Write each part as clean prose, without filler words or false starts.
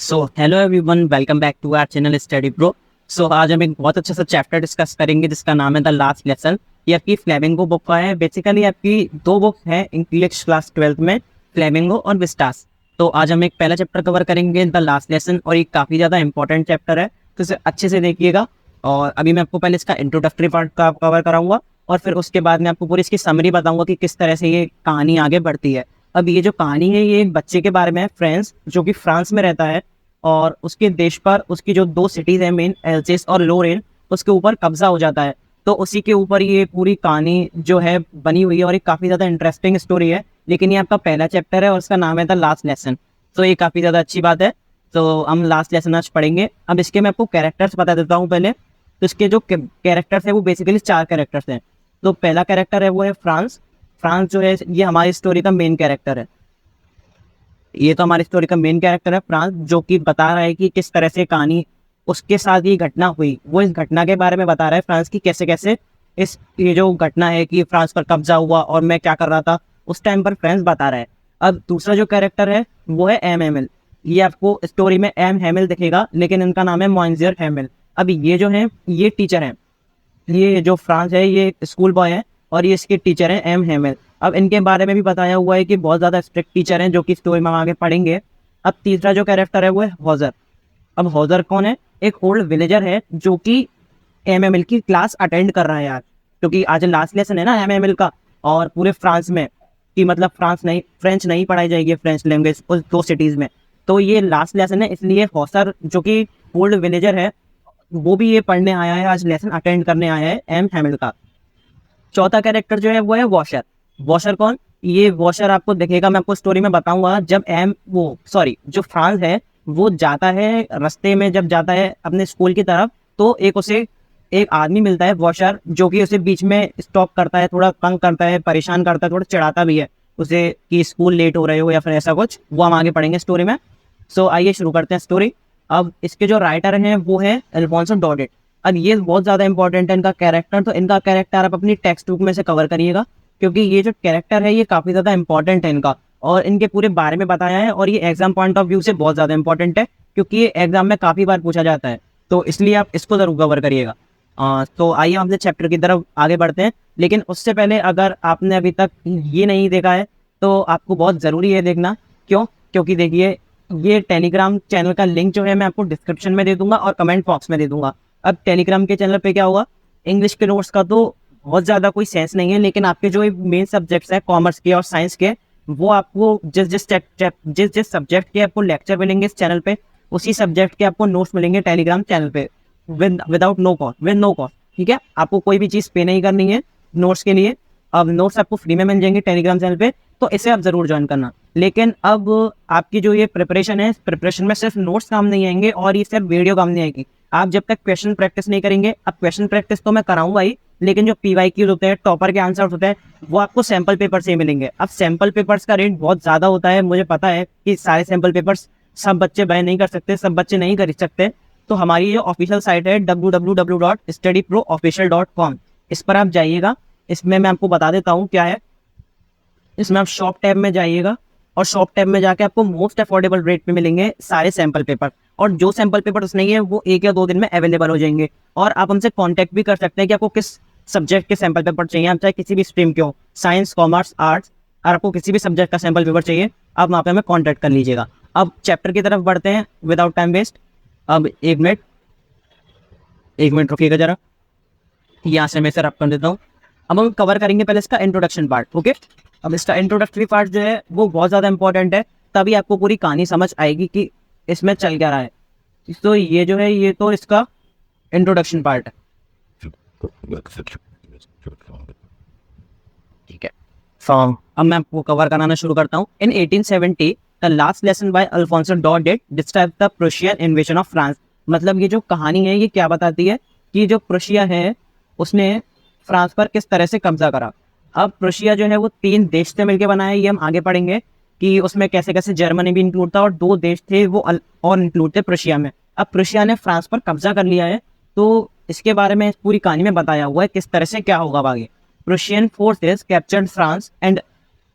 So hello everyone, welcome back to our channel Study Pro. So आज हम एक बहुत अच्छा सा चैप्टर डिस्कस करेंगे जिसका नाम है द लास्ट लेसन। ये आपकी फ्लेमिंगो बुक का है। बेसिकली आपकी दो बुक है इंग्लिश क्लास 12th में, फ्लेमिंगो और विस्टास। तो आज हम एक पहला चैप्टर कवर करेंगे द लास्ट लेसन, और ये काफ़ी ज़्यादा इंपॉर्टेंट चैप्टर है, तो इसे अच्छे से देखिएगा। और अभी मैं आपको पहले इसका इंट्रोडक्टरी पार्ट का कवर कराऊंगा, और फिर उसके बाद मैं आपको पूरी इसकी समरी बताऊंगा कि किस तरह से ये कहानी आगे बढ़ती है। अब ये जो कहानी है ये एक बच्चे के बारे में है, फ्रांस, जो कि फ्रांस में रहता है, और उसके देश पर उसकी जो दो सिटीज है मेन, एल्सेस और लोरेन, उसके ऊपर कब्जा हो जाता है। तो उसी के ऊपर ये पूरी कहानी जो है बनी हुई है, और एक काफ़ी ज़्यादा इंटरेस्टिंग स्टोरी है। लेकिन ये आपका पहला चैप्टर है और उसका नाम है द लास्ट लेसन, तो ये काफ़ी ज़्यादा अच्छी बात है। तो हम लास्ट लेसन आज पढ़ेंगे। अब इसके मैं आपको कैरेक्टर्स बता देता हूँ पहले। तो इसके जो कैरेक्टर्स है वो बेसिकली 4 कैरेक्टर्स हैं। तो पहला कैरेक्टर है वो है फ्रांस। फ्रांस जो है ये हमारी स्टोरी का मेन कैरेक्टर है। ये तो हमारी स्टोरी का मेन कैरेक्टर है फ्रांस, जो कि बता रहा है कि किस तरह से कहानी उसके साथ ये घटना हुई। वो इस घटना के बारे में बता रहा है फ्रांस की कैसे कैसे ये जो घटना है कि फ्रांस पर कब्जा हुआ और मैं क्या कर रहा था उस टाइम पर, फ्रांस बता रहा है। अब दूसरा जो कैरेक्टर है वो है एम हेमिल। ये आपको स्टोरी में एम हेमिल दिखेगा, लेकिन इनका नाम है मॉइंजियर हेमिल। अब ये जो है ये टीचर है। ये जो फ्रांस है ये स्कूल बॉय है, और ये इसके टीचर हैं एम हेमिल। अब इनके बारे में भी बताया हुआ है कि बहुत ज़्यादा स्ट्रिक्ट टीचर हैं, जो कि स्टोरी में हम आगे पढ़ेंगे। अब तीसरा जो कैरेक्टर है वो है हॉजर। अब हॉजर कौन है? एक ओल्ड विलेजर है जो कि एम एम एल की क्लास अटेंड कर रहा है आज, क्योंकि आज लास्ट लेसन है ना एम एम एल का। और पूरे फ्रांस में कि मतलब फ्रेंच नहीं पढ़ाई जाएगी, फ्रेंच लैंग्वेज उस दो सिटीज़ में। तो ये लास्ट लेसन है, इसलिए हॉजर जो कि ओल्ड विलेजर है वो भी ये पढ़ने आया है, आज लेसन अटेंड करने आया है एम हेमिल का। चौथा कैरेक्टर जो है वो है वॉशर। वॉशर कौन? ये वॉशर आपको दिखेगा, मैं आपको स्टोरी में बताऊंगा। जब जो फ्रांस है वो जाता है रास्ते में, जब जाता है अपने स्कूल की तरफ, तो एक आदमी मिलता है वॉशर, जो कि उसे बीच में स्टॉप करता है, थोड़ा तंग करता है, परेशान करता है, थोड़ा चिढ़ाता भी है उसे कि स्कूल लेट हो रहे हो या फिर ऐसा कुछ। वो हम आगे पढ़ेंगे स्टोरी में। सो आइए शुरू करते हैं स्टोरी। अब इसके जो राइटर हैं वो है अल्फोंसो डॉडेट। अब ये बहुत ज़्यादा इंपॉर्टेंट है इनका कैरेक्टर, तो इनका कैरेक्टर आप अपनी टेक्स्ट बुक में से कवर करिएगा, क्योंकि ये जो कैरेक्टर है ये काफ़ी ज़्यादा इंपॉर्टेंट है इनका, और इनके पूरे बारे में बताया है। और ये एग्जाम पॉइंट ऑफ व्यू से बहुत ज़्यादा इंपॉर्टेंट है, क्योंकि ये एग्जाम में काफ़ी बार पूछा जाता है, तो इसलिए आप इसको ज़रूर कवर करिएगा। तो आइए हम अपने चैप्टर की तरफ आगे बढ़ते हैं। लेकिन उससे पहले अगर आपने अभी तक ये नहीं देखा है तो आपको बहुत ज़रूरी है देखना। क्यों? क्योंकि देखिए, ये टेलीग्राम चैनल का लिंक जो है मैं आपको डिस्क्रिप्शन में दे दूंगा और कमेंट बॉक्स में दे दूंगा। अब टेलीग्राम के चैनल पे क्या होगा, इंग्लिश के नोट्स का तो बहुत ज़्यादा कोई सेंस नहीं है, लेकिन आपके जो मेन सब्जेक्ट्स हैं कॉमर्स के और साइंस के, वो आपको जिस जिस सब्जेक्ट के आपको लेक्चर मिलेंगे इस चैनल पे, उसी सब्जेक्ट के आपको नोट्स मिलेंगे टेलीग्राम चैनल पे, without no cost, with no cost. ठीक है, आपको कोई भी चीज़ पे नहीं करनी है नोट्स के लिए। अब नोट्स आपको फ्री में मिल जाएंगे टेलीग्राम चैनल पे, तो इसे आप ज़रूर ज्वाइन करना। लेकिन अब आपकी जो ये प्रिपरेशन है, इस प्रिपरेशन में सिर्फ नोट्स काम नहीं आएंगे और ये सिर्फ वीडियो काम नहीं आएगी। आप जब तक क्वेश्चन प्रैक्टिस नहीं करेंगे, अब क्वेश्चन प्रैक्टिस तो मैं कराऊंगा ही, लेकिन जो PYQs होते हैं, टॉपर के आंसर्स होते हैं, वो आपको सैम्पल पेपर से ही मिलेंगे। अब सैम्पल पेपर्स का रेट बहुत ज़्यादा होता है, मुझे पता है कि सारे सैम्पल पेपर्स सब बच्चे बाय नहीं कर सकते, सब बच्चे नहीं खरीद सकते। तो हमारी जो ऑफिशियल साइट है www.studyproofficial.com, इस पर आप जाइएगा। इसमें मैं आपको बता देता हूँ क्या है। इसमें आप शॉप टैब में जाइएगा, और शॉप टैब में जाके आपको मोस्ट अफोर्डेबल रेट पे मिलेंगे सारे सैंपल पेपर। और जो सैंपल पेपर्स नहीं है वो 1 या 2 दिन में अवेलेबल हो जाएंगे। और आप हमसे कांटेक्ट भी कर सकते हैं कि आपको किस सब्जेक्ट के सैंपल पेपर चाहिए। आप चाहे किसी भी स्ट्रीम के हो, साइंस, कॉमर्स, आर्ट्स, और आपको किसी भी सब्जेक्ट का सैंपल पेपर चाहिए, आप वहाँ पे हमें कॉन्टैक्ट कर लीजिएगा। अब चैप्टर की तरफ बढ़ते हैं विदाउट टाइम वेस्ट। अब एक मिनट रुकिएगा जरा, यहाँ से मैं इसे रब कर देता हूँ। अब हम कवर करेंगे पहले इसका इंट्रोडक्शन पार्ट। ओके, अब इसका इंट्रोडक्टरी पार्ट जो है वो बहुत ज़्यादा इंपॉर्टेंट है, तभी आपको पूरी कहानी समझ आएगी कि इसमें चल क्या रहा है। तो ये जो है ये तो इसका इंट्रोडक्शन पार्ट है। ठीक है, अब मैं आपको कवर कराना शुरू करता हूँ। इन 1870 the last lesson bye Alfonso डॉडेट describe the Prussian invasion of France. मतलब ये जो कहानी है ये क्या बताती है कि जो प्रूशिया है उसने फ्रांस पर किस तरह से कब्जा करा। अब प्रूशिया जो है वो 3 देश से मिलकर बना है, ये हम आगे पढ़ेंगे कि उसमें कैसे कैसे जर्मनी भी इंक्लूड था, और 2 देश थे वो और इंक्लूड थे प्रूशिया में। अब प्रूशिया ने फ्रांस पर कब्जा कर लिया है, तो इसके बारे में इस पूरी कहानी में बताया हुआ है किस तरह से क्या होगा आगे। Prussian forces captured France and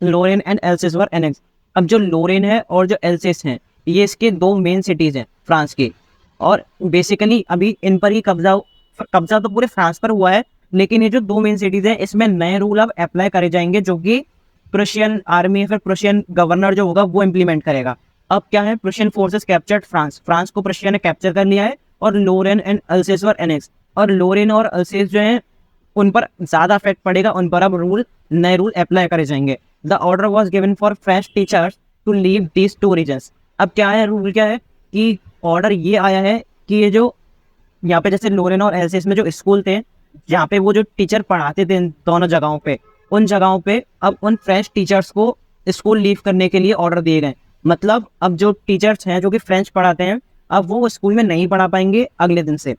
Lorraine and Alsace were annex. अब जो लोरेन है और जो एल्सेस हैं ये इसके दो मेन सिटीज हैं फ्रांस की, और बेसिकली अभी इन पर ही कब्जा तो पूरे फ्रांस पर हुआ है, लेकिन ये जो दो मेन सिटीज है इसमें नए रूल अब अप्लाई करे जाएंगे जो कि प्रूशियन आर्मी या फिर प्रूशियन गवर्नर जो होगा वो इम्प्लीमेंट करेगा। अब क्या है, Prussian forces captured France, France को प्रूशिया ने कैप्चर कर लिया है, और लोरेन एंड अल्सेस वर एनेक्स, और लोरेन और अल्सेस जो है उन पर ज्यादा इफेक्ट पड़ेगा, उन पर अब नए रूल अप्लाई करे जाएंगे। The order was given for French teachers to leave these two regions. अब क्या है, रूल क्या है कि ऑर्डर ये आया है कि ये जो यहाँ पे जैसे लोरेन और एल्सेस में जो स्कूल थे जहाँ पे वो जो टीचर पढ़ाते थे दोनों जगहों पे, उन जगहों पे अब उन फ्रेंच टीचर्स को स्कूल लीव करने के लिए ऑर्डर दिए गए। मतलब अब जो टीचर्स हैं जो कि फ्रेंच पढ़ाते हैं अब वो स्कूल में नहीं पढ़ा पाएंगे अगले दिन से।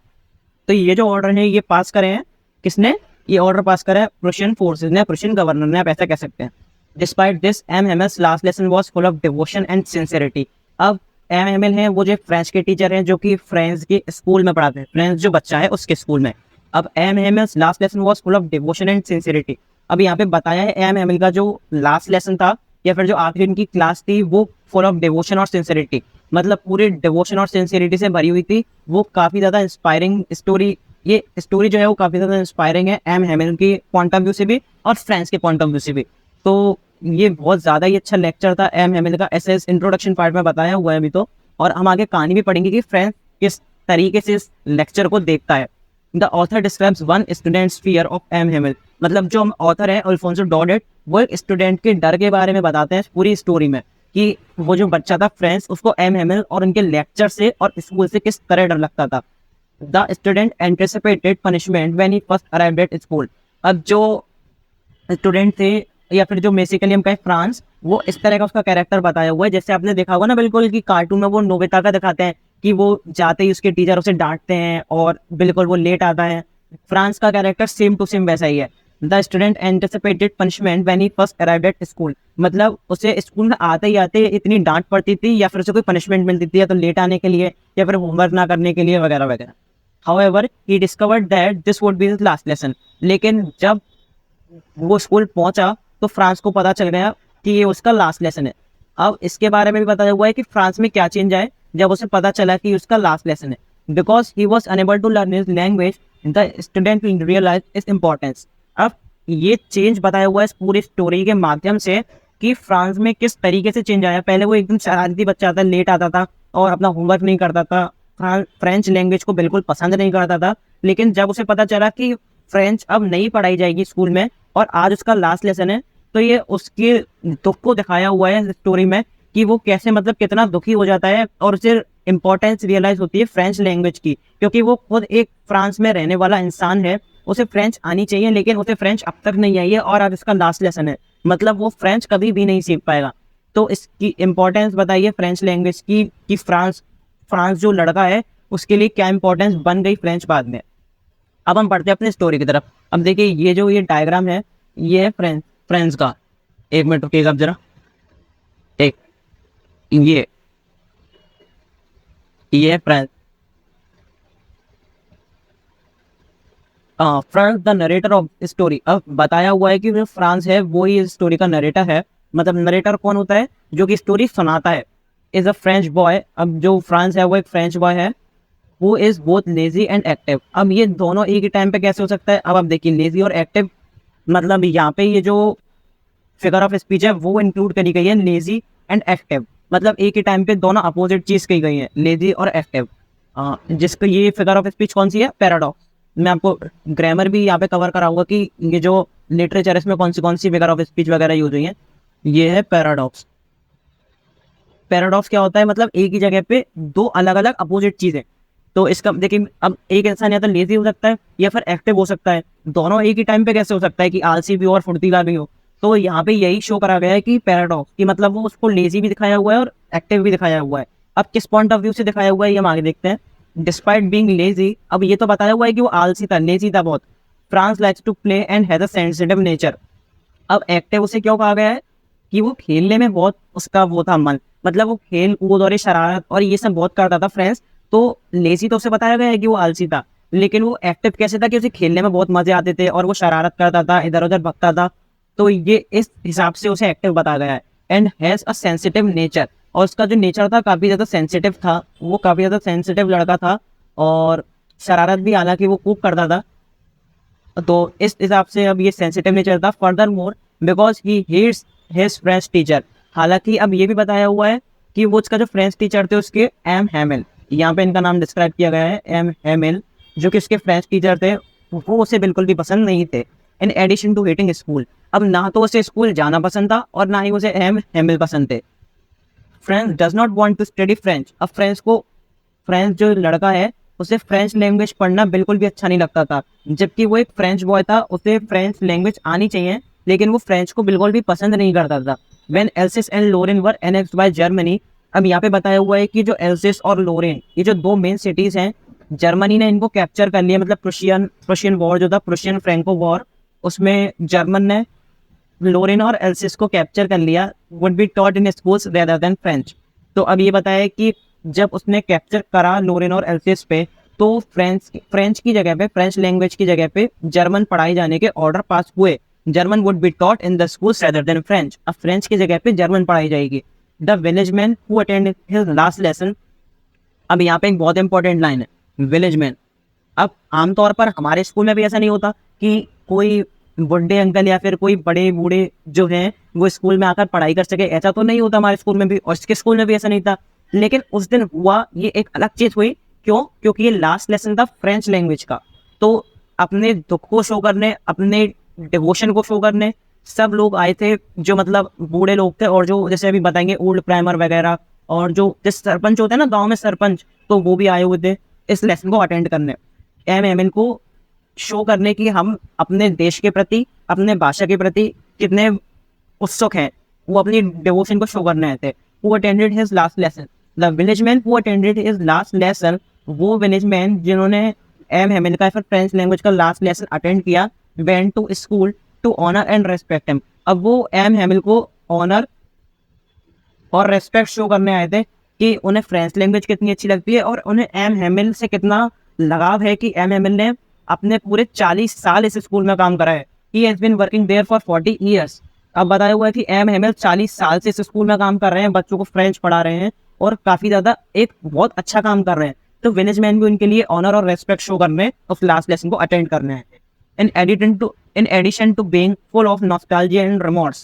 तो ये जो ऑर्डर है ये पास करे हैं किसने, ये ऑर्डर पास करा है प्रूशियन फोर्सेस ने, प्रूशियन गवर्नर ने, आप ऐसा कह सकते हैं। Despite this MMS last lesson was full of devotion and sincerity. अब एमएमएल है वो जो फ्रेंच के टीचर हैं जो कि फ्रेंच के स्कूल में पढ़ाते हैं, फ्रेंच जो बच्चा है उसके स्कूल में। अब MMS last lesson was full of devotion and sincerity. अब यहाँ पे बताया है एमएमएल का जो लास्ट लेसन था या फिर जो आखिरी इनकी क्लास थी वो फुल ऑफ डिवोशन और सिंसियरिटी, मतलब पूरी डिवोशन और सिंसियरिटी से भरी हुई थी। वो काफी ज्यादा इंस्पायरिंग स्टोरी, ये स्टोरी जो है वो काफी ज्यादा इंस्पायरिंग है एम हेमिल के पॉइंट ऑफ व्यू से भी और फ्रेंच के पॉइंट ऑफ व्यू से भी। तो ये बहुत ज्यादा ही अच्छा लेक्चर था एम हेमिल का, ऐसे इंट्रोडक्शन पार्ट में बताया हुआ है अभी तो, और हम आगे कहानी भी पढ़ेंगे कि फ्रेंच किस तरीके से इस लेक्चर को देखता है। The author describes one student's fear of M Hamel, मतलब जो ऑथर है अल्फोंसो डॉडेट वो एक स्टूडेंट के डर के बारे में बताते हैं पूरी स्टोरी में कि वो जो बच्चा था फ्रेंच उसको एम हेमिल और उनके लेक्चर से और स्कूल से किस तरह डर लगता था। The student anticipated punishment when he first arrived at school. अब जो स्टूडेंट थे या फिर जो बेसिकली हम कहें फ्रांस, वो इस तरह का उसका कैरेक्टर बताया हुआ है जैसे आपने देखा होगा ना बिल्कुल कि कार्टून में वो नोबिता का दिखाते हैं कि वो जाते ही उसके टीचर उसे डांटते हैं और बिल्कुल वो लेट आता है। फ्रांस का कैरेक्टर सेम टू सेम वैसा ही है। The student anticipated punishment when he first arrived at school, मतलब उसे स्कूल में आते ही आते इतनी डांट पड़ती थी या फिर उसे कोई पनिशमेंट मिलती थी या तो लेट आने के लिए या फिर होमवर्क ना करने के लिए वगैरह वगैरह। However, he discovered that this would be his last lesson. लेकिन जब वो स्कूल पहुंचा तो फ्रांस को पता चल गया कि ये उसका लास्ट लेसन है। अब इसके बारे में भी बताया हुआ है कि फ्रांस में क्या चेंज आए जब उसे पता चला कि उसका लास्ट लेसन है। Because he was unable to learn his language, the student will realise its importance. अब ये चेंज बताया हुआ है इस पूरी स्टोरी के माध्यम से कि फ्रांस में किस तरीके से चेंज आया। पहले वो एकदम शरारती बच्चा था, लेट आता था और अपना होमवर्क नहीं करता था, फ्रेंच लैंग्वेज को बिल्कुल पसंद नहीं करता था। लेकिन जब उसे पता चला कि फ्रेंच अब नहीं पढ़ाई जाएगी स्कूल में और आज उसका लास्ट लेसन है, तो ये उसके दुख को दिखाया हुआ है स्टोरी में कि वो कैसे मतलब कितना दुखी हो जाता है और उसे इम्पोर्टेंस रियलाइज होती है फ्रेंच लैंग्वेज की, क्योंकि वो खुद एक फ्रांस में रहने वाला इंसान है, उसे फ्रेंच आनी चाहिए लेकिन उसे फ्रेंच अब तक नहीं आई है और आज इसका लास्ट लेसन है, मतलब वो फ्रेंच कभी भी नहीं सीख पाएगा। तो इसकी इम्पोर्टेंस बताइए फ्रेंच लैंग्वेज की कि फ्रांस जो लड़का है उसके लिए क्या इंपॉर्टेंस बन गई फ्रेंच बाद में। अब हम पढ़ते हैं अपनी स्टोरी की तरफ। अब देखिए ये जो ये डायग्राम है ये है फ्रेंच का, एक मिनट रुकिएगा अब जरा, एक ये है French. France the narrator of story. अब बताया हुआ है कि जो फ्रांस है वो ही स्टोरी का नरेटर है। मतलब नरेटर कौन होता है, जो कि स्टोरी सुनाता है, इज अ फ्रेंच बॉय। अब जो फ्रांस है वो एक फ्रेंच बॉय है, वो is both lazy and active. अब ये दोनों एक ही टाइम पे कैसे हो सकता है, अब आप देखिए लेजी और एक्टिव, मतलब यहाँ पे ये जो फिगर ऑफ स्पीच है वो इंक्लूड करी गई है लेजी एंड एक्टिव, मतलब एक ही टाइम पे दोनों अपोजिट चीज कही गई है, लेजी और एक्टिव। जिसको ये फिगर ऑफ स्पीच कौन सी है, पैराडॉक्स। मैं आपको ग्रामर भी यहाँ पे कवर कराऊंगा कि ये जो लिटरेचर है इसमें कौन सी फिगर ऑफ स्पीच वगैरह यूज हुई है। ये है पैराडॉक्स। पैराडॉक्स क्या होता है, मतलब एक ही जगह पे दो अलग अलग अपोजिट चीजें। तो इसका देखिए अब एक इंसान या तो लेजी हो सकता है या फिर एक्टिव हो सकता है, दोनों एक ही टाइम पे कैसे हो सकता है कि आलसी भी हो और फुर्तीला भी हो। तो यहाँ पे यही शो करा गया है कि पैराडॉक्स की मतलब वो उसको लेजी भी दिखाया हुआ है और एक्टिव भी दिखाया हुआ है। अब किस पॉइंट ऑफ व्यू से दिखाया हुआ है ये हम आगे देखते हैं। डिस्पाइट बीइंग लेजी, अब ये तो बताया हुआ है कि वो आलसी था, लेजी था बहुत। Franz likes to play and has a sensitive nature. अब एक्टिव उसे क्यों कहा गया है कि वो खेलने में बहुत उसका वो था मन, मतलब वो खेल कूद और शरारत और ये सब बहुत करता था फ्रेंड्स। तो लेजी तो उसे बताया गया है कि वो आलसी था, लेकिन वो एक्टिव कैसे था कि उसे खेलने में बहुत मजे आते थे और वो शरारत करता था, इधर उधर भगता था। तो ये इस हिसाब से उसे एक्टिव बताया गया है। And has a sensitive nature, और उसका जो नेचर था काफ़ी ज़्यादा सेंसिटिव था, वो काफ़ी ज़्यादा सेंसिटिव लड़का था और शरारत भी हालांकि वो खूब करता था। तो इस हिसाब से अब ये सेंसिटिव नेचर था। Furthermore because he hates his French teacher. हालांकि अब ये भी बताया हुआ है कि वो उसका जो फ्रेंच टीचर थे उसके एम हैमिल, यहाँ पे इनका नाम डिस्क्राइब किया गया है एम हैमिल, जो कि उसके फ्रेंच टीचर थे, वो उसे बिल्कुल भी पसंद नहीं थे। In addition to hating school, अब ना तो उसे स्कूल जाना पसंद था और ना ही उसे एम हैमिल पसंद थे। Franz does not want to study French. अब फ्रेंच जो लड़का है उसे फ्रेंच लैंग्वेज पढ़ना बिल्कुल भी अच्छा नहीं लगता था, जबकि वो एक फ्रेंच बॉय था, उसे फ्रेंच लैंग्वेज आनी चाहिए, लेकिन वो फ्रेंच को बिल्कुल भी पसंद नहीं करता था। When Alsace and Lorraine were annexed by Germany, अब यहाँ पे बताया हुआ है कि जो एल्सिस और लोरेन ये जो दो मेन सिटीज हैं, जर्मनी ने इनको कैप्चर कर लिया, मतलब प्रुशियन वॉर जो था, प्रुशियन फ्रैंको वॉर, उसमें जर्मन ने लोरेन और एल्सिस को कैप्चर कर लिया। Would be taught in schools rather than French. तो अब ये बताया कि जब उसने कैप्चर करा लोरेन और एल्सिस पे, तो फ्रेंच की जगह पे, फ्रेंच लैंग्वेज की जगह पे जर्मन पढ़ाई जाने के ऑर्डर पास हुए। German would be taught in the schools rather than French. अब फ्रेंच की जगह पे जर्मन पढ़ाई जाएगी। The village man who attended his last lesson, अब यहाँ पे एक बहुत इंपॉर्टेंट लाइन है, विलेज मैन। अब आमतौर पर हमारे स्कूल में भी ऐसा नहीं होता कि कोई बुढ़े अंकल या फिर कोई बड़े बूढ़े जो हैं वो स्कूल में आकर पढ़ाई कर सके, ऐसा तो नहीं होता हमारे स्कूल में भी, और इसके स्कूल में भी ऐसा नहीं था। लेकिन उस दिन हुआ, ये एक अलग चीज हुई। क्यों? क्योंकि ये लास्ट लेसन था फ्रेंच लैंग्वेज का। तो अपने दुख को शो करने, अपने डिवोशन को शो करने सब लोग आए थे, जो मतलब बूढ़े लोग थे, और जो जैसे अभी बताएंगे ओल्ड प्राइमर वगैरह, और जो सरपंच होते हैं ना गांव में सरपंच, तो वो भी आए हुए थे इस लेसन को अटेंड करने। एम को शो करने की हम अपने देश के प्रति, अपने भाषा के प्रति कितने उत्सुक हैं, वो अपनी डिवोशन को शो करने आए थे। Who attended his last lesson? The village man who attended his last lesson, वो विलेज मैन जिन्होंने एम हेमिल का फिर फ्रेंच लैंग्वेज का लास्ट लेसन अटेंड किया, went to school to honor and respect him। अब वो एम हेमिल को ऑनर और रेस्पेक्ट शो करने आए थे कि उन्हें फ्रेंच लैंग्वेज कितनी अच्छी लगती है और उन्हें एम हेमिल से कितना लगाव है, कि एम हेमिल ने अपने पूरे 40 साल इस स्कूल में काम करा है। He has been working there for 40 years. अब बताया हुआ है कि एम हेमिल 40 साल से इस स्कूल में काम कर रहे हैं, बच्चों को फ्रेंच पढ़ा रहे हैं और काफी ज्यादा एक बहुत अच्छा काम कर रहे हैं। तो विलेज मैन भी उनके लिए ऑनर और रेस्पेक्ट शो करने उस लास्ट लेसन को अटेंड करने हैं। in addition to being full of nostalgia and remorse,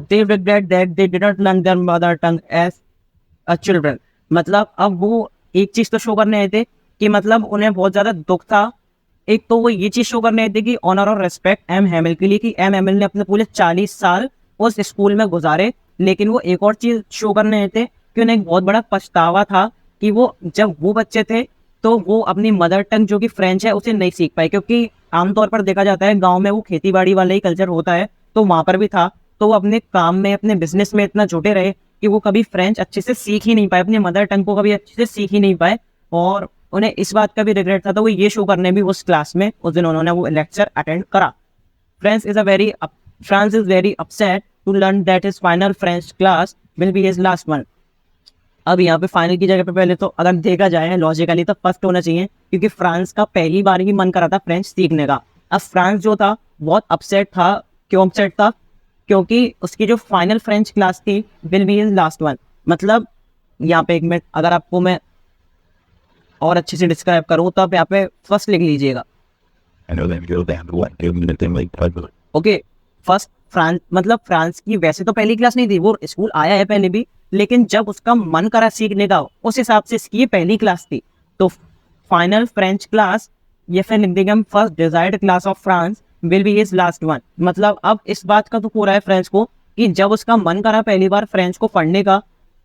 they regret that they did not learn their mother tongue as a children। मतलब अब वो एक चीज तो शो करने आए थे कि मतलब उन्हें बहुत ज्यादा दुख था। एक तो वो ये चीज शो करने आए थे कि ऑनर और रेस्पेक्ट एम हेमिल के लिए, कि एम हेमिल ने अपने पूरे 40 साल उस स्कूल में गुजारे। लेकिन वो एक और चीज शो करने आए थे कि उन्हें एक बहुत बड़ा पछतावा था कि वो जब वो बच्चे थे तो वो अपनी मदर टंग जो कि फ्रेंच है उसे नहीं सीख पाए, क्योंकि आमतौर पर देखा जाता है गांव में वो खेती बाड़ी वाला ही कल्चर होता है, तो वहां पर भी था। तो वो अपने काम में, अपने बिजनेस में इतना जुटे रहे कि वो कभी फ्रेंच अच्छे से सीख ही नहीं पाए, अपनी मदर टंग को कभी अच्छे से सीख ही नहीं पाए, और उन्हें इस बात का भी रिग्रेट था। तो वो ये शो करने भी उस क्लास में उस दिन उन्होंने वो लेक्चर अटेंड करा। France is very upset to learn that his final French class will be his last one। अब यहाँ पे फाइनल की जगह पे पहले तो अगर देखा जाए लॉजिकली तो फर्स्ट होना चाहिए, क्योंकि फ्रांस का पहली बार ही मन करा था फ्रेंच सीखने का। अब फ्रांस जो था बहुत अपसेट था। क्यों अपसेट था? क्योंकि उसकी जो फाइनल फ्रेंच क्लास थी will be his last one. मतलब यहाँ पे एक मिनट, अगर आपको मैं और अच्छे से डिस्क्राइब करूँ तो आप यहाँ पे फर्स्ट लिख लीजिएगा। ओके, फर्स्ट फ्रांस, मतलब फ्रांस की वैसे तो पहली क्लास नहीं थी, वो स्कूल आया है पहले भी, लेकिन जब उसका मन करा सीखने का उस हिसाब से इसकी पहली क्लास थी। तो फाइनल फ्रेंच क्लास, ये फिर लिख देंगे हम first desired class of France will be his last one. मतलब अब इस बात का तो हो रहा है फ्रेंच को कि जब उसका मन करा पहली बार फ्रेंच को पढ़ने का,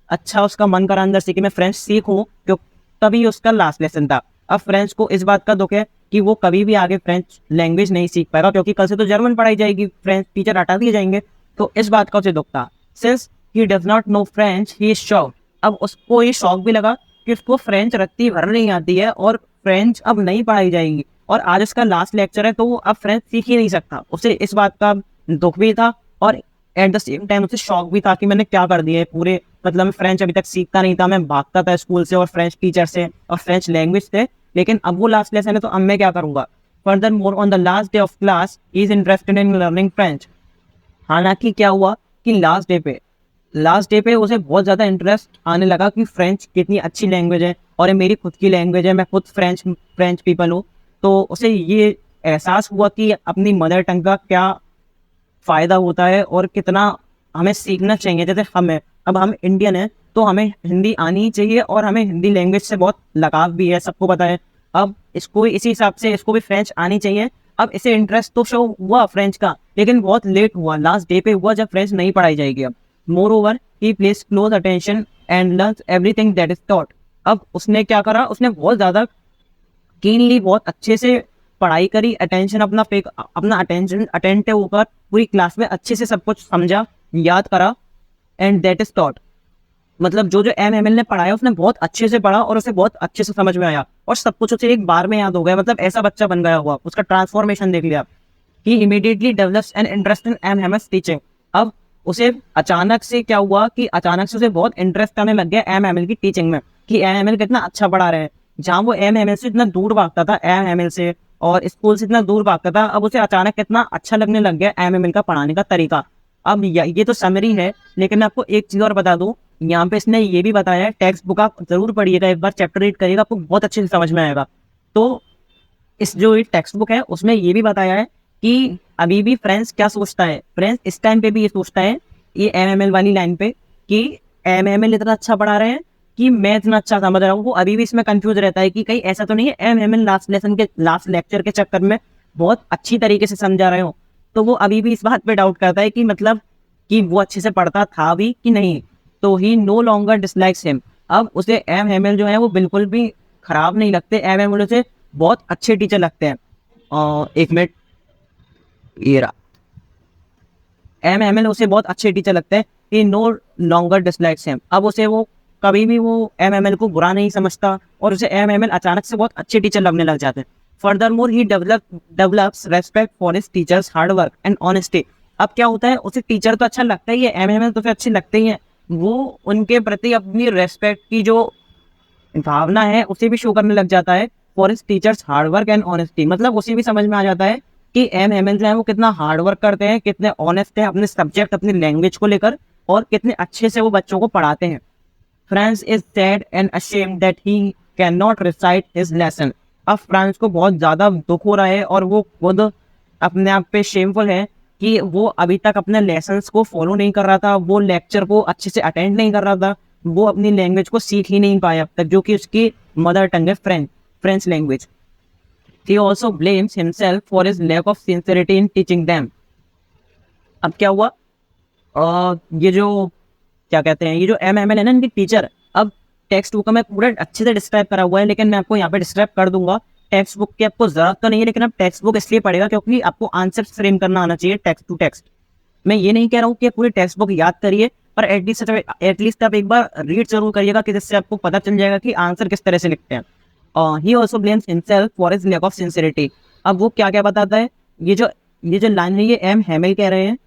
अच्छा उसका मन करा अंदर से कि मैं फ्रेंच सीखूं, क्यों, तभी उसका लास्ट लेसन था। अब फ्रेंच को इस बात का दुख है कि वो कभी भी आगे फ्रेंच लैंग्वेज नहीं सीख पाएगा, क्योंकि कल से तो जर्मन पढ़ाई जाएगी, फ्रेंच टीचर हटा दिए जाएंगे। तो इस बात का उसे दुख था। Since he does not know French he is shocked. अब उसको ये शौक भी लगा कि उसको फ्रेंच रत्ती भर नहीं आती है और फ्रेंच अब नहीं पढ़ाई जाएंगी, और आज उसका लास्ट लेक्चर है तो वो अब फ्रेंच सीख ही नहीं सकता। उसे इस बात का दुख भी था और एट द सेम टाइम उसे शौक भी था कि मैंने क्या कर दिया है पूरे, मतलब मैं फ्रेंच अभी तक सीखता नहीं था, मैं भागता था स्कूल से और फ्रेंच टीचर से और फ्रेंच लैंग्वेज से, लेकिन अब वो लास्ट लेसन है तो अब मैं क्या करूंगा। Further more on the last day of class he is interested in learning French. हालांकि क्या हुआ कि लास्ट डे पे लास्ट डे पे उसे बहुत ज़्यादा इंटरेस्ट आने लगा कि फ्रेंच कितनी अच्छी लैंग्वेज है और ये मेरी खुद की लैंग्वेज है, मैं खुद फ्रेंच पीपल हूँ। तो उसे ये एहसास हुआ कि अपनी मदर टंग का क्या फ़ायदा होता है और कितना हमें सीखना चाहिए। जैसे अब हम इंडियन हैं तो हमें हिंदी आनी ही चाहिए और हमें हिंदी लैंग्वेज से बहुत लगाव भी है, सबको पता है। अब इसको इसी हिसाब से इसको भी फ्रेंच आनी चाहिए। अब इसे इंटरेस्ट तो शो हुआ फ्रेंच का, लेकिन बहुत लेट हुआ, लास्ट डे पे हुआ जब फ्रेंच नहीं पढ़ाई जाएगी। अब more over he place close attention and learns everything that is taught. अब उसने क्या करा, उसने बहुत ज़्यादा कीनली, बहुत अच्छे से पढ़ाई करी, अटेंशन अपना अटेंशन अटेंटिव होकर पूरी क्लास में अच्छे से सब कुछ समझा, याद करा। एंड दैट इज टॉट, मतलब जो जो एमएमएल ने पढ़ाया उसने बहुत अच्छे से पढ़ा और उसे बहुत अच्छे से समझ में आया और सब कुछ उसे एक बार में याद हो गया। मतलब ऐसा बच्चा बन गया हुआ, उसका ट्रांसफॉर्मेशन देख लिया। He immediately develops an interest in MMS teaching. अब उसे अचानक से क्या हुआ कि अचानक से उसे बहुत इंटरेस्ट आने लग गया एमएमएल की टीचिंग में, कि एमएमएल कितना अच्छा पढ़ा रहे हैं। जहाँ वो एमएमएल से इतना दूर भागता था, एमएमएल से और स्कूल से इतना दूर भागता था, अब उसे अचानक कितना अच्छा लगने लग गया एमएमएल का पढ़ाने का तरीका। अब ये तो समरी है, लेकिन मैं आपको एक चीज और बता दूं। यहाँ पे इसने ये भी बताया है, टेक्स्ट बुक आप जरूर पढ़िएगा, एक बार चैप्टर रीड करिएगा, आपको बहुत अच्छे से समझ में आएगा। तो इस जो टेक्स्ट बुक है उसमें ये भी बताया है कि अभी भी फ्रेंच क्या सोचता है, फ्रेंच इस टाइम पे भी ये सोचता है, ये एमएमएल वाली लाइन पे, कि एमएमएल इतना अच्छा पढ़ा रहे हैं कि मैं इतना अच्छा समझ रहा हूँ। वो अभी भी इसमें कंफ्यूज रहता है कि कहीं ऐसा तो नहीं है एमएमएल लास्ट लेक्चर के चक्कर में बहुत अच्छी तरीके से समझा रहे हो। तो वो अभी भी इस बात पे डाउट करता है कि मतलब कि वो अच्छे से पढ़ता था भी कि नहीं। तो ही नो लॉन्गर डिसलाइक्स हिम। अब उसे एमएमएल जो है वो बिल्कुल भी खराब नहीं लगते, एमएमएल उसे बहुत अच्छे टीचर लगते हैं। एक मिनट, ये रहा, एमएमएल उसे बहुत अच्छे टीचर लगते हैं। ही नो लॉन्गर डिसलाइक्स हिम। अब उसे वो कभी भी वो एमएमएल को बुरा नहीं समझता और उसे एमएमएल अचानक से बहुत अच्छे टीचर लगने लग जाते हैं। Furthermore he develops respect for his teachers hard work and honesty. अब क्या होता है, उसे टीचर तो अच्छा लगता ही है, एमएमएल तो उसे अच्छे लगते ही है, वो उनके प्रति अपनी रेस्पेक्ट की जो भावना है उसे भी शो करने लग जाता है। For his teachers hard work and honesty, मतलब उसे भी समझ में आ जाता है कि एमएमएल जो है वो कितना हार्ड वर्क करते हैं, कितने ऑनेस्ट हैं अपने सब्जेक्ट, अपनी लैंग्वेज को लेकर, और कितने अच्छे से वो बच्चों को पढ़ाते हैं। France is sad and ashamed that he can not recite his lesson. अब फ्रांस को बहुत ज्यादा दुख हो रहा है और वो खुद अपने आप पे शेमफुल है कि वो अभी तक अपने लेसन्स को फॉलो नहीं कर रहा था, वो लेक्चर को अच्छे से अटेंड नहीं कर रहा था, वो अपनी लैंग्वेज को सीख ही नहीं पाया अब तक, जो कि उसकी मदर टंग है French language. He also blames himself for his lack of sincerity in teaching them. अब क्या हुआ, ये जो क्या कहते हैं, ये जो एमएमएल है ना, इनके टीचर, अब टेक्स्ट बुक में पूरा अच्छे से डिस्क्राइब करा हुआ है, लेकिन मैं आपको यहाँ पे डिस्क्राइब कर दूंगा। टेक्स्ट बुक की आपको जरूरत तो नहीं है, लेकिन अब टेक्स्ट बुक इसलिए पढ़ेगा क्योंकि आपको आंसर फ्रेम करना आना चाहिए टेक्स्ट टू टेक्स्ट। मैं ये नहीं कह रहा हूँ कि पूरी टेक्स्ट बुक याद करिए, पर एटलीस्ट आप एक बार रीड जरूर करिएगा, कि जिससे आपको पता चल जाएगा कि आंसर किस तरह से लिखते हैं। He also blames himself for his lack of sincerity. अब वो क्या क्या बताता है, ये जो लाइन है ये एम हेमिल कह रहे हैं,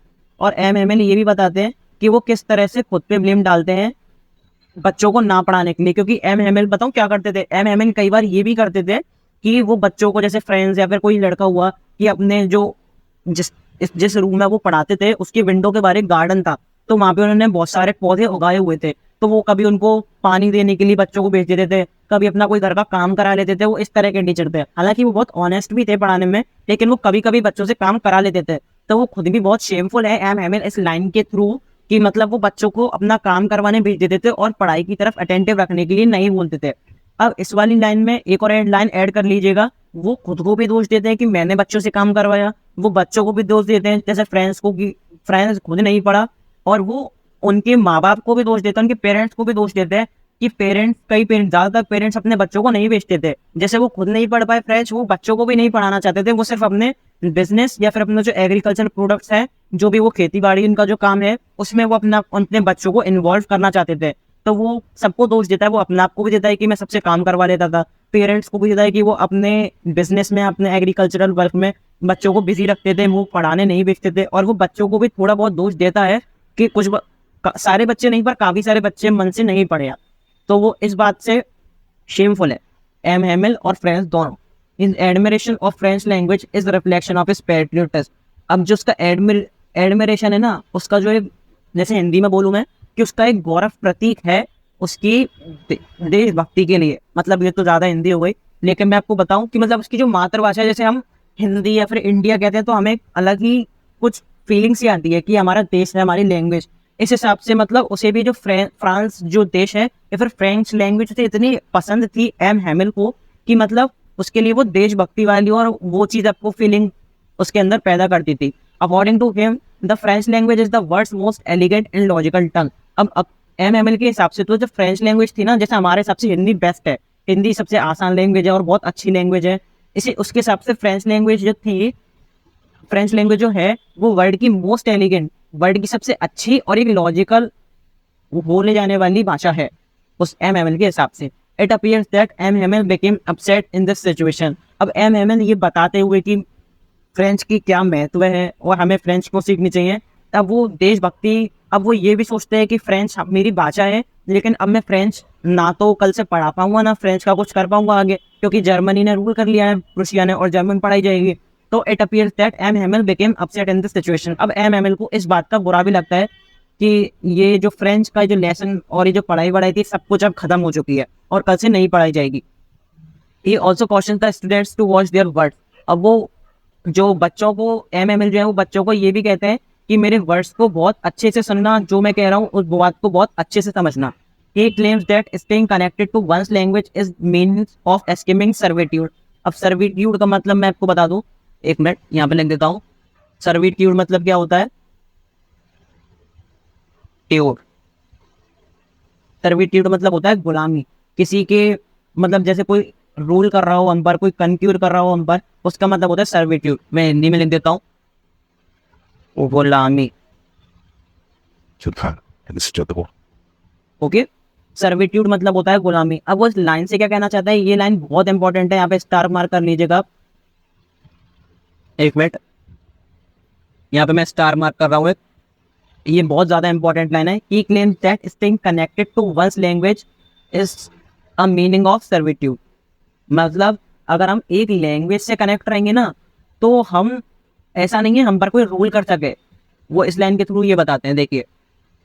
और एम हेमिल ये भी बताते हैं कि वो किस तरह से खुद पे ब्लेम डालते हैं बच्चों को ना पढ़ाने के लिए। क्योंकि एम हेमिल बताऊं क्या करते थे, एम हेमिल कई बार ये भी करते थे कि वो बच्चों को, जैसे फ्रेंड्स या फिर कोई लड़का हुआ, कि अपने जो जिस रूम में वो पढ़ाते थे उसकी विंडो के बाहर एक गार्डन था, तो वहां पे उन्होंने बहुत सारे पौधे उगाए हुए थे, तो वो कभी उनको पानी देने के लिए बच्चों को भेज देते थे, कभी अपना कोई घर का काम करा लेते थे। वो इस तरह के टीचर थे, हालांकि वो बहुत ऑनेस्ट भी थे पढ़ाने में, लेकिन वो कभी कभी बच्चों से काम करा लेते थे। तो वो खुद भी बहुत शेमफुल है एम हेमिल इस लाइन के थ्रू, कि मतलब वो बच्चों को अपना काम करवाने भेज देते थे और पढ़ाई की तरफ अटेंटिव रखने के लिए नहीं बोलते थे। अब इस वाली लाइन में एक और लाइन ऐड कर लीजिएगा, वो खुद को भी दोष देते हैं कि मैंने बच्चों से काम करवाया, वो बच्चों को भी दोष देते हैं जैसे फ्रेंड्स को कि फ्रेंड्स खुद नहीं पढ़ा, और वो उनके माँ बाप को भी दोष देते हैं, उनके पेरेंट्स को भी दोष देते हैं कि कई पेरेंट्स, ज्यादातर पेरेंट्स अपने बच्चों को नहीं भेजते थे, जैसे वो खुद नहीं पढ़ पाए फ्रेंच, वो बच्चों को भी नहीं पढ़ाना चाहते थे, वो सिर्फ अपने बिजनेस या फिर अपने जो एग्रीकल्चर प्रोडक्ट्स है, जो भी वो खेती बाड़ी उनका जो काम है, उसमें वो अपने बच्चों को इन्वॉल्व करना चाहते थे। तो वो सबको दोष देता है, वो अपने आप को भी देता है कि मैं सबसे काम करवा लेता था, पेरेंट्स को भी देता है कि वो अपने बिजनेस में, अपने एग्रीकल्चरल वर्क में बच्चों को बिजी रखते थे, वो पढ़ाने नहीं भेजते थे। और वो बच्चों को भी थोड़ा बहुत दोष देता है कि सारे बच्चे नहीं, पर काफी सारे बच्चे मन से नहीं पढ़े। तो वो इस बात से शेमफुल है एम हेमिल और फ्रेंच दोनों। In admiration of French language is reflection of his patriotism. अब जो उसका एडमिरेशन है ना, उसका जो है, जैसे हिंदी में बोलूँ मैं, कि उसका एक गौरव प्रतीक है उसकी देशभक्ति के लिए। मतलब ये तो ज़्यादा हिंदी हो गई, लेकिन मैं आपको बताऊं कि मतलब उसकी जो मातृभाषा है, जैसे हम हिंदी या फिर इंडिया कहते हैं तो हमें अलग ही कुछ फीलिंग्स ही आती है कि हमारा देश है, हमारी लैंग्वेज। इस हिसाब से मतलब उसे भी जो फ्रांस जो देश है या फिर फ्रेंच लैंग्वेज उसे इतनी पसंद थी एम हैमिल को कि मतलब उसके लिए वो देशभक्ति वाली और वो चीज़ आपको फीलिंग उसके अंदर पैदा करती थी। According to him the French language is the world's most elegant and logical tongue. अब एम एम एल के हिसाब से तो जो फ्रेंच लैंग्वेज थी ना, जैसे हमारे हिसाब से हिंदी बेस्ट है, हिंदी सबसे आसान लैंग्वेज है और बहुत अच्छी लैंग्वेज है, इसी उसके हिसाब से फ्रेंच लैंग्वेज जो थी, फ्रेंच लैंग्वेज जो है वो वर्ल्ड की मोस्ट एलिगेंट, वर्ल्ड की सबसे अच्छी और एक लॉजिकल बोले जाने वाली भाषा है उस एम एम एल के हिसाब से। It appears that M M L became upset in this situation. अब एम एम एल ये बताते हुए कि फ्रेंच की क्या महत्व है और हमें फ्रेंच को सीखनी चाहिए, तब वो देशभक्ति, अब वो ये भी सोचते हैं कि फ्रेंच मेरी भाषा है, लेकिन अब मैं फ्रेंच ना तो कल से पढ़ा पाऊंगा ना फ्रेंच का कुछ कर पाऊंगा आगे, क्योंकि जर्मनी ने रूल कर लिया है रूसिया ने और जर्मन पढ़ाई जाएगी। तो it appears that M Hamel became upset in this situation. अब एम हेमल को इस बात का बुरा भी लगता है कि ये जो फ्रेंच का जो लेसन और ये जो पढ़ाई वढ़ाई थी सब कुछ अब खत्म हो चुकी है और कल से नहीं पढ़ाई जाएगी। He also cautions the students to watch their words। अब वो जो बच्चों को एम एम एल जो है वो बच्चों को ये भी कहते हैं कि मेरे वर्ड्स को बहुत अच्छे से सुनना, जो मैं कह रहा हूँ उस बात को बहुत अच्छे से समझना। He claims that staying connected to one's language is means of escaping servitude। अब servitude का मतलब मैं आपको बता दूं, एक मिनट यहाँ पे लिख देता हूँ। servitude मतलब क्या होता है? ट्यूड। सर्विट्यूड मतलब होता है गुलामी, किसी के मतलब जैसे कोई रूल कर रहा हो हम पर, कोई कंक्यूर कर रहा हो हम पर, उसका मतलब होता है सर्विट्यूड। मैं हिंदी में लिख देता हूँ गुलामी। ओके, सर्विट्यूड मतलब होता है गुलामी। अब वो इस लाइन से क्या कहना चाहता है, ये लाइन बहुत इंपॉर्टेंट है, यहाँ पे स्टार मार्क कर लीजिएगा। एक मिनट, यहाँ पे मैं स्टार मार्क कर रहा हूँ, ये बहुत ज्यादा इंपॉर्टेंट लाइन है। He claims that staying connected to one's language is a meaning of servitude. मतलब अगर हम एक लैंग्वेज से कनेक्ट रहेंगे ना, तो हम, ऐसा नहीं है हम पर कोई रूल कर सके। वो इस लाइन के थ्रू ये बताते हैं, देखिए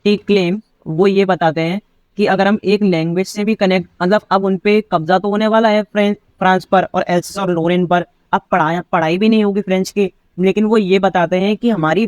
ही क्लेम, वो ये बताते हैं कि अगर हम एक लैंग्वेज से भी कनेक्ट, मतलब अब उन पे कब्जा तो होने वाला है फ्रांस पर और एल्सास और लोरेन पर, अब पढ़ाई भी नहीं होगी फ्रेंच की, लेकिन वो ये बताते हैं कि हमारी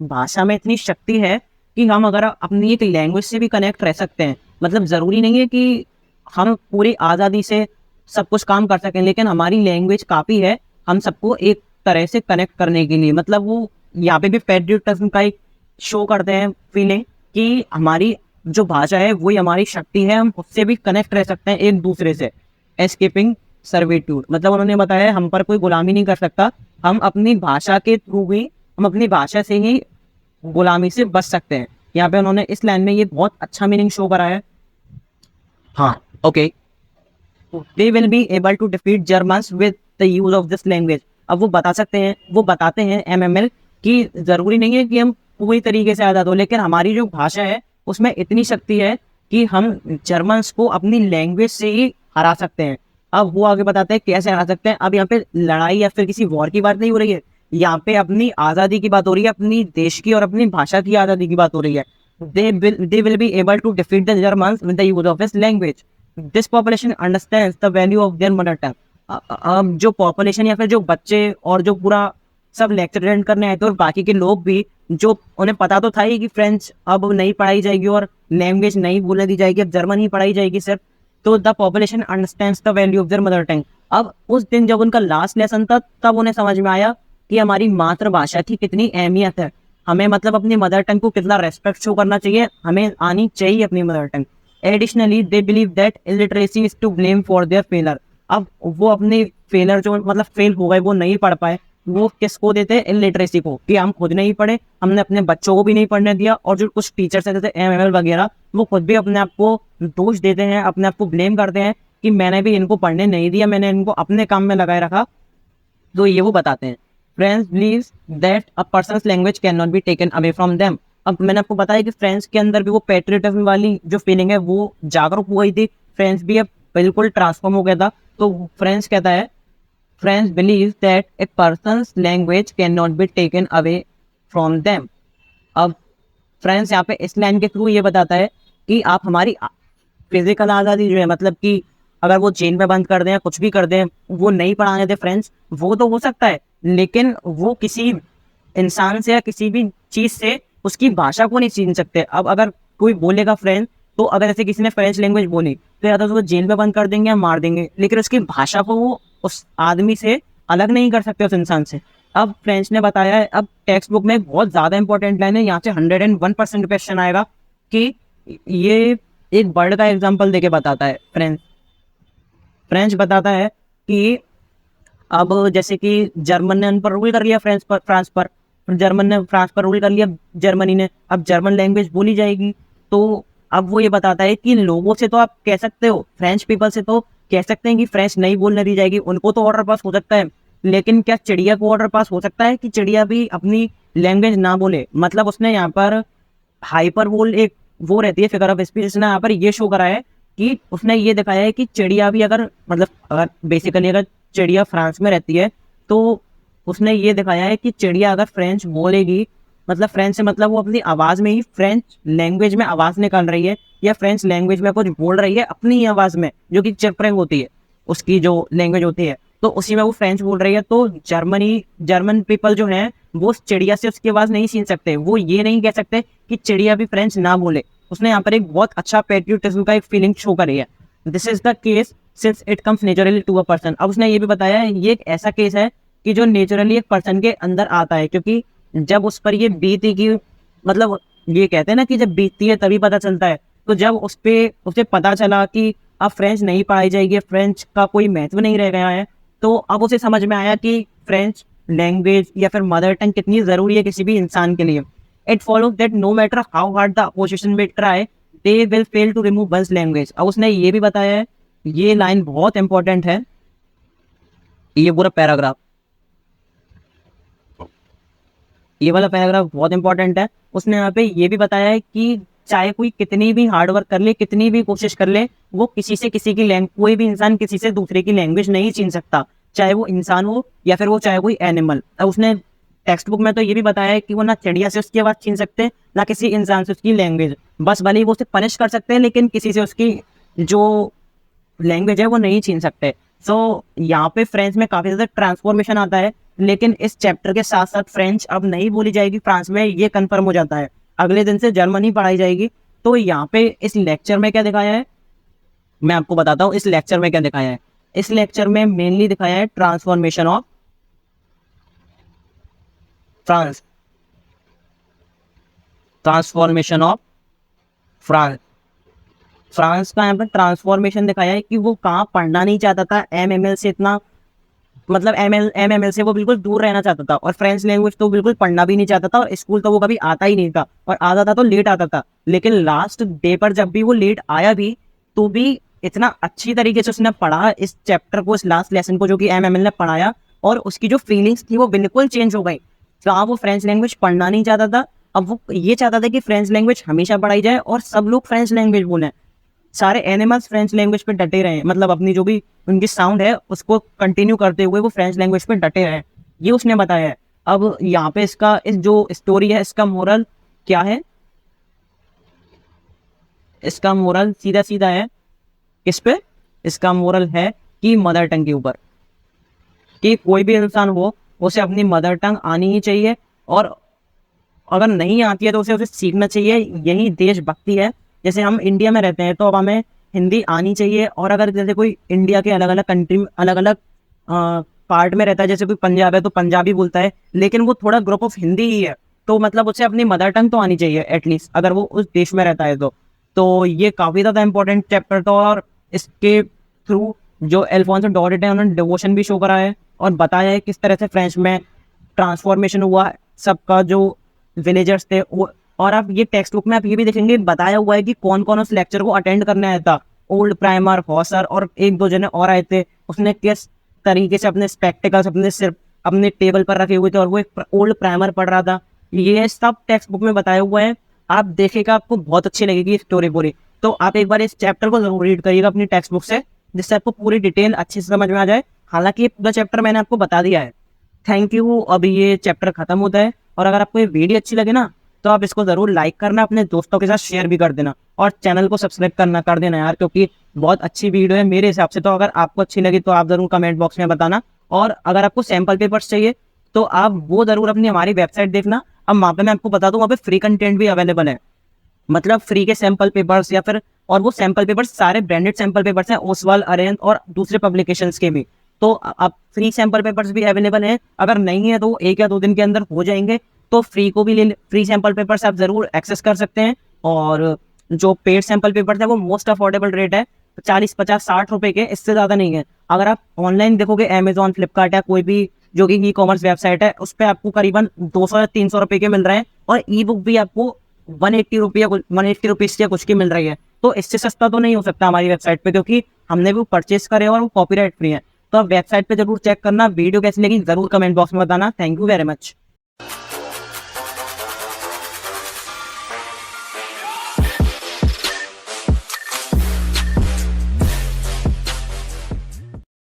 भाषा में इतनी शक्ति है कि हम अगर अपनी एक लैंग्वेज से भी कनेक्ट रह सकते हैं। मतलब ज़रूरी नहीं है कि हम पूरी आज़ादी से सब कुछ काम कर सकें, लेकिन हमारी लैंग्वेज काफ़ी है हम सबको एक तरह से कनेक्ट करने के लिए। मतलब वो यहाँ पे भी पैट्रियटिज्म का एक शो करते हैं फीलिंग कि हमारी जो भाषा है वही हमारी शक्ति है, हम उससे भी कनेक्ट रह सकते हैं एक दूसरे से। एस्केपिंग सर्विट्यूड मतलब उन्होंने बताया हम पर कोई गुलामी नहीं कर सकता, हम अपनी भाषा के थ्रू ही, हम अपनी भाषा से ही गुलामी से बच सकते हैं। यहाँ पे उन्होंने इस लाइन में ये बहुत अच्छा मीनिंग शो करा है। हाँ okay, they will be able to defeat Germans with the use of this language. अब वो बता सकते हैं, वो बताते हैं एमएमएल कि जरूरी नहीं है कि हम पूरी तरीके से आज़ाद हो, लेकिन हमारी जो भाषा है उसमें इतनी शक्ति है कि हम जर्मन्स को अपनी लैंग्वेज से ही हरा सकते हैं। अब वो आगे बताते हैं कैसे हरा सकते हैं। अब यहाँ पे लड़ाई या फिर किसी वॉर की बात नहीं हो रही है, यहाँ पे अपनी आज़ादी की बात हो रही है, अपनी देश की और अपनी भाषा की आज़ादी की बात हो रही है। they will be able to defeat the Germans with the use of his language। This population understands the value of their mother tongue। अब जो पॉपुलेशन या फिर जो बच्चे और जो पूरा सब लेक्चर अटेंड करने आए थे और बाकी के लोग भी, जो उन्हें पता तो था ही कि फ्रेंच अब नहीं पढ़ाई जाएगी और लैंग्वेज नहीं बोलने दी जाएगी, अब जर्मन ही पढ़ाई जाएगी सिर्फ, तो the population understands the value of their mother tongue. अब उस दिन जब उनका लास्ट लेसन था तब उन्हें समझ में आया कि हमारी मातृभाषा की कितनी अहमियत है, हमें मतलब अपनी मदर टंग को कितना रेस्पेक्ट शो करना चाहिए, हमें आनी चाहिए अपनी mother tongue. Additionally they believe that illiteracy is to blame for their failure. अब वो अपने फेलर जो मतलब फेल हो गए, वो नहीं पढ़ पाए, वो किसको देते हैं, इलिटरेसी को, कि हम खुद नहीं पढ़े, हमने अपने बच्चों को भी नहीं पढ़ने दिया, और जो कुछ टीचर्स हैं जैसे एमएमएल वगैरह, वो खुद भी अपने आप को दोष देते हैं, अपने आप को ब्लेम करते हैं कि मैंने भी इनको पढ़ने नहीं दिया, मैंने इनको अपने काम में लगाए रखा। तो ये वो बताते हैं। French believes that a person's language cannot be taken away from them। अब मैंने आपको बताया कि फ्रेंच के अंदर भी वो पैट्रियटिज्म वाली जो फीलिंग है वो जागरूक हो गई थी, फ्रेंच भी अब बिल्कुल ट्रांसफॉर्म हो गया था। तो फ्रेंच कहता है, French believes that a person's language cannot be taken away from them। अब फ्रेंड्स यहाँ पे इस लाइन के थ्रू ये बताता है कि आप हमारी फिजिकल आज़ादी जो है, मतलब कि अगर वो जेल में बंद कर दें या कुछ भी कर दें, वो नहीं पढ़ाने दे फ्रेंड्स, वो तो हो सकता है, लेकिन वो किसी इंसान से या किसी भी चीज से उसकी भाषा को नहीं छीन सकते। अब अगर कोई बोलेगा फ्रेंच, तो अगर ऐसे किसी ने फ्रेंच लैंग्वेज बोली तो या तो उसको जेल में बंद कर देंगे या मार देंगे, लेकिन उसकी भाषा को वो उस आदमी से अलग नहीं कर सकते, उस इंसान से। अब फ्रेंच ने बताया है, अब टेक्स्ट बुक में एक बहुत ज्यादा इंपॉर्टेंट लाइन है, यहाँ से 101% क्वेश्चन आएगा कि ये एक बर्ड का एग्जाम्पल देके बताता है। फ्रेंच फ्रेंच बताता है कि अब जैसे कि जर्मन ने उन पर रूल कर लिया फ्रांस पर, जर्मन ने फ्रांस पर रूल कर लिया, जर्मनी ने, अब जर्मन लैंग्वेज बोली जाएगी। तो अब वो ये बताता है कि लोगों से तो आप कह सकते हो, फ्रेंच पीपल से तो कह सकते हैं कि फ्रेंच नहीं बोलने दी जाएगी, उनको तो ऑर्डर पास हो सकता है, लेकिन क्या चिड़िया को ऑर्डर पास हो सकता है कि चिड़िया भी अपनी लैंग्वेज ना बोले? मतलब उसने यहाँ पर हाइपरबोल एक वो रहती है फिगर ऑफ स्पीच, ने यहाँ पर ये शो करा है कि उसने ये दिखाया है कि चिड़िया भी अगर, मतलब अगर बेसिकली अगर चिड़िया फ्रांस में रहती है, तो उसने ये दिखाया है कि चिड़िया अगर फ्रेंच बोलेगी, मतलब फ्रेंच से मतलब वो अपनी आवाज में ही फ्रेंच लैंग्वेज में आवाज निकाल रही है, या फ्रेंच लैंग्वेज में कुछ बोल रही है अपनी ही आवाज में, जो कि चेपरेंग होती है उसकी जो लैंग्वेज होती है, तो उसी में वो फ्रेंच बोल रही है। तो जर्मन पीपल जो है वो उस चिड़िया से उसकी आवाज नहीं छीन सकते, वो ये नहीं कह सकते कि चिड़िया भी फ्रेंच ना बोले। उसने यहाँ पर एक बहुत अच्छा पेट्रियोटिज्म का एक फीलिंग शो करी है। This is the case since it comes naturally to a person. अब उसने ये भी बताया है ये एक ऐसा केस है कि जो नेचुरली एक पर्सन के अंदर आता है, क्योंकि जब उस पर ये बीती की, मतलब ये कहते हैं ना कि जब बीतती है तभी पता चलता है, तो जब उसे पता चला कि अब फ्रेंच नहीं पढ़ाई जाएगी, फ्रेंच का कोई महत्व नहीं रह गया है, तो अब उसे समझ में आया कि फ्रेंच लैंग्वेज या फिर मदर टंग कितनी जरूरी है किसी भी इंसान के लिए। It follows that no matter how hard the opposition will try, they will fail to remove one's language. अब उसने ये भी बताया है, ये लाइन बहुत इंपॉर्टेंट है, ये पूरा पैराग्राफ, ये वाला पैराग्राफ बहुत इंपॉर्टेंट है। उसने यहाँ पे ये भी बताया है कि चाहे कोई कितनी भी हार्डवर्क कर ले, कितनी भी कोशिश कर ले, वो किसी से किसी की लैंग्वेज, कोई भी इंसान किसी से दूसरे की लैंग्वेज नहीं छीन सकता, चाहे वो इंसान हो या फिर वो चाहे कोई एनिमल। अब उसने टेक्स्ट बुक में तो ये भी बताया है कि वो ना चिड़िया से उसकी आवाज छीन सकते हैं, ना किसी इंसान से उसकी लैंग्वेज, बस भले ही वो उसे पनिश कर सकते हैं, लेकिन किसी से उसकी जो लैंग्वेज है वो नहीं छीन सकते। सो यहाँ पे फ्रेंच में काफी ज्यादा ट्रांसफॉर्मेशन आता है, लेकिन इस चैप्टर के साथ साथ फ्रेंच अब नहीं बोली जाएगी फ्रांस में, ये कंफर्म हो जाता है। अगले दिन से जर्मन ही पढ़ाई जाएगी। तो यहाँ पे इस लेक्चर में क्या दिखाया है, मैं आपको बताता हूँ इस लेक्चर में क्या दिखाया है। इस लेक्चर में मेनली दिखाया है transformation of France, transformation of France. France का यहाँ पर ट्रांसफॉर्मेशन दिखाया है कि वो कहाँ पढ़ना नहीं चाहता था, एमएमएल से इतना, मतलब एमएमएल से वो बिल्कुल दूर रहना चाहता था, और फ्रेंच लैंग्वेज तो बिल्कुल पढ़ना भी नहीं चाहता था, और स्कूल तो वो कभी आता ही नहीं था, और आता था तो लेट आता था। लेकिन लास्ट डे पर जब भी वो लेट आया भी, तो भी इतना अच्छी तरीके से उसने पढ़ा इस चैप्टर को, इस लास्ट लेसन को जो कि एमएमएल ने पढ़ाया, और उसकी जो फीलिंग्स थी वो बिल्कुल चेंज हो गई। जहाँ वो फ्रेंच लैंग्वेज पढ़ना नहीं चाहता था, अब वो ये चाहता था कि फ्रेंच लैंग्वेज हमेशा पढ़ाई जाए और सब लोग फ्रेंच लैंग्वेज बोलें, सारे एनिमल्स फ्रेंच लैंग्वेज पे डटे रहे, मतलब अपनी जो भी उनकी साउंड है उसको कंटिन्यू करते हुए वो फ्रेंच लैंग्वेज पे डटे रहे, ये उसने बताया है। अब यहाँ पे इसका इस जो स्टोरी है इसका मोरल क्या है, इसका मोरल सीधा सीधा है, किस पे, इसका मोरल है कि मदर टंग के ऊपर, कि कोई भी इंसान हो उसे अपनी मदर टंग आनी ही चाहिए, और अगर नहीं आती है तो उसे सीखना चाहिए, यही देशभक्ति है। जैसे हम इंडिया में रहते हैं तो अब हमें हिंदी आनी चाहिए, और अगर जैसे कोई इंडिया के अलग अलग कंट्री में अलग अलग पार्ट में रहता है, जैसे कोई पंजाब है तो पंजाबी बोलता है, लेकिन वो थोड़ा ग्रुप ऑफ हिंदी ही है, तो मतलब उसे अपनी मदर टंग तो आनी चाहिए एटलीस्ट, अगर वो उस देश में रहता है तो ये काफ़ी ज़्यादा इंपॉर्टेंट चैप्टर था। और इसके थ्रू जो एल्फोंसो डॉरेट है उन्होंने डिवोशन भी शो करा है, और बताया है किस तरह से फ्रेंच में ट्रांसफॉर्मेशन हुआ सबका, जो विलेजर्स थे वो। और आप ये टेक्स्ट बुक में आप ये भी देखेंगे बताया हुआ है कि कौन कौन उस लेक्चर को अटेंड करने आया था, ओल्ड प्राइमर, हॉसर और एक दो जने और आए थे। उसने किस तरीके से अपने स्पेक्टिकल्स अपने सिर अपने टेबल पर रखे हुए थे और वो एक ओल्ड प्राइमर पढ़ रहा था, ये सब टेक्स्ट बुक में बताया हुआ है। आप देखेगा आपको बहुत अच्छी लगेगी स्टोरी पूरी, तो आप एक बार इस चैप्टर को जरूर रीड करिएगा अपनी टेक्स्ट बुक से, जिससे आपको पूरी डिटेल अच्छे से समझ में आ जाए। हालांकि ये पूरा चैप्टर मैंने आपको बता दिया है। Thank you. अभी ये चैप्टर खत्म होता है, और अगर आपको ये वीडियो अच्छी लगे ना तो आप इसको जरूर लाइक करना, अपने दोस्तों के साथ शेयर भी कर देना और चैनल को सब्सक्राइब करना कर देना यार, क्योंकि बहुत अच्छी वीडियो है मेरे हिसाब से। तो अगर आपको अच्छी लगी तो आप जरूर कमेंट बॉक्स में बताना, और अगर आपको सैंपल पेपर्स चाहिए तो आप वो जरूर अपनी हमारी वेबसाइट देखना। अब वहाँ पे मैं आपको बता दूं, वहाँ पे फ्री कंटेंट भी अवेलेबल है, मतलब फ्री के सैंपल पेपर्स या फिर, और वो सैंपल पेपर्स सारे ब्रांडेड सैंपल पेपर्स हैं, ओसवाल, अरेन और दूसरे पब्लिकेशंस के भी। तो अब फ्री सैंपल पेपर्स भी अवेलेबल हैं, अगर नहीं है तो 1 या 2 दिन के अंदर हो जाएंगे। तो फ्री को भी फ्री सैंपल पेपर्स आप जरूर एक्सेस कर सकते हैं। और जो पेड सैंपल पेपर्स है वो मोस्ट अफोर्डेबल रेट है, 40, 50, 60 रुपए के, इससे ज्यादा नहीं है। अगर आप ऑनलाइन देखोगे अमेजॉन, फ्लिपकार्ट या कोई भी जो कि ई कॉमर्स वेबसाइट है, उस पर आपको करीबन 200 या 300 रुपए के मिल रहे हैं, और ई बुक भी आपको 180 रुपीज या कुछ की मिल रही है। तो इससे सस्ता तो नहीं हो सकता हमारी वेबसाइट पे, क्योंकि हमने भी परचेस करे और वो कॉपीराइट फ्री है। तो आप वेबसाइट पे जरूर चेक करना। वीडियो कैसी लगी जरूर कमेंट बॉक्स में बताना। Thank you very much.